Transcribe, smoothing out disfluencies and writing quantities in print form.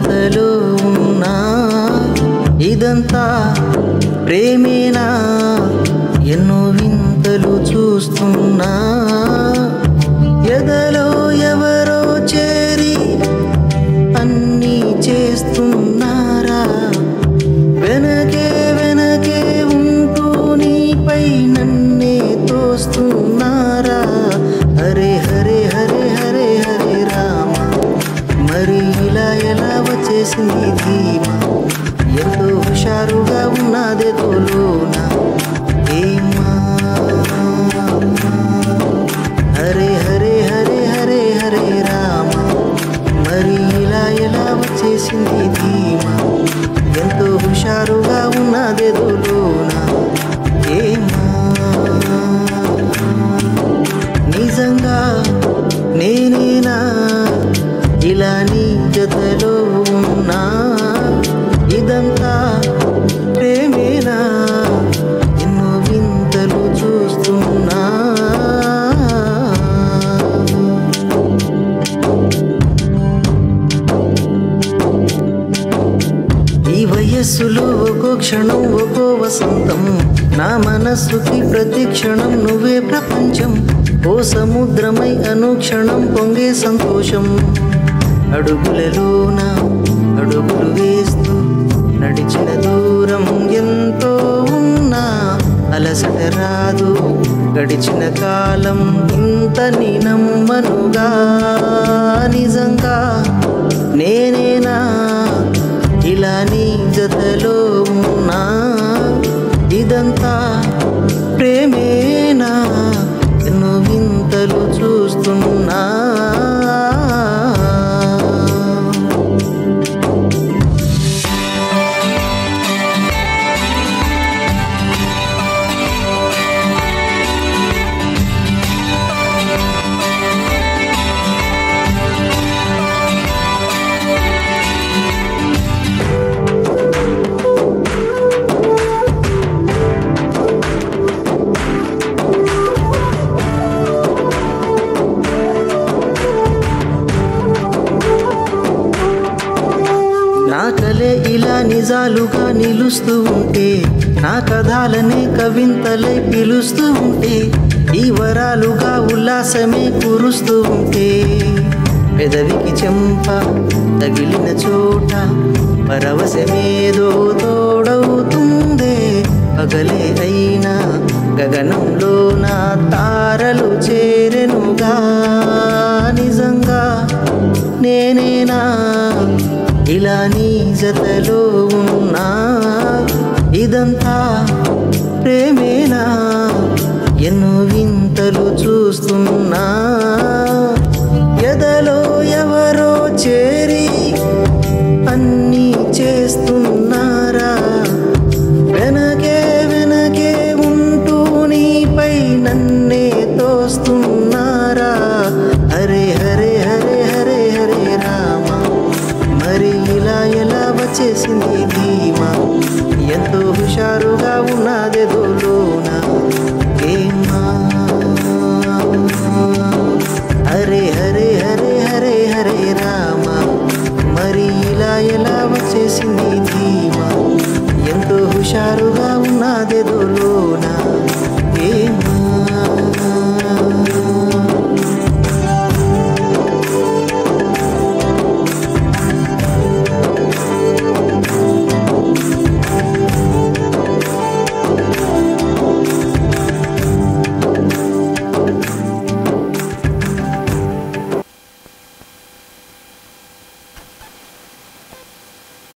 జతలో ఉన్నా ఇదంతా ప్రేమేనా ఎన్నో వింతలు చూస్తున్నా ఎదలో ఎవరో చేరి అన్నీ చేస్తున్నారా వెనకే వెనకే ఉంటూ నీపై నన్నే తోస్తున్నారా హరే హరే హరే హరే హరే రామ మరి ఇలా ఎలా వచ్చేసింది ధీమా ఎంతో హుషారుగా ఉన్నదే తోలోన ఏమా హరే హరే హరే హరే హరే రామ మరి ఇలా ఎలా వచ్చేసింది ధీమా ఎంతో హుషారుగా ఉన్నదే తోలోన ఏమా నిజంగా నేనేనా ఇలా నీ జతలో ఉన్నా ఇదంతా ప్రేమేనా ఎన్నో వింతలు చూస్తున్నా ఈ వయస్సులో ఒక్కో క్షణం ఒక్కో వసంతం నా మనస్సుకి ప్రతి క్షణం నువ్వే ప్రపంచం ఓ సముద్రమై అనుక్షణం పొంగే సంతోషం అడుగులలోన అడుగులు వేస్తూ నడిచిన దూరం ఎంతో ఉన్నా అలసట రాదు గడిచిన కాలం ఇంతని నమ్మనుగా నిజంగా నేనేనా ఇలా నీ జతలో ఉన్నా ఇదంతా ప్రేమేనా ఎన్నో వింతలు చూస్తున్నా నా కలే ఇలా నిజాలుగా నిలుస్తూ ఉంటే నా కథలనే కవింతలై పిలుస్తూ ఉంటే ఈ వరాలుగా ఉల్లాసమే కురుస్తూ ఉంటే పెదవికి చెంప తగిలిన చోట పరవశమేదో తోడవుతుందే పగలే అయినా గగనంలో నా తారలు చేరెనుగా నిజంగా నేనేనా ఇలా నీ జతలో ఉన్నా ఇదంతా ప్రేమేనా ఎన్నో వింతలు చూస్తున్నా ఎదలో ఎవరో చేరి అన్నీ చేస్తున్నారా వెనకే వెనకే ఉంటూ నీపై నన్నే తోస్తున్నారా హరే హరే హరే హరే హరే రామ మరి ఇలా ఎలా వచ్చేసింది ధీమా ఎంతో హుషారుగా ఉన్నదే దోలోన ఏమా హరే హరే హరే హరే హరే రామ మరి ఇలా ఎలా వచ్చేసింది ధీమా ఎంతో హుషారుగా ఉన్నదే దోలోన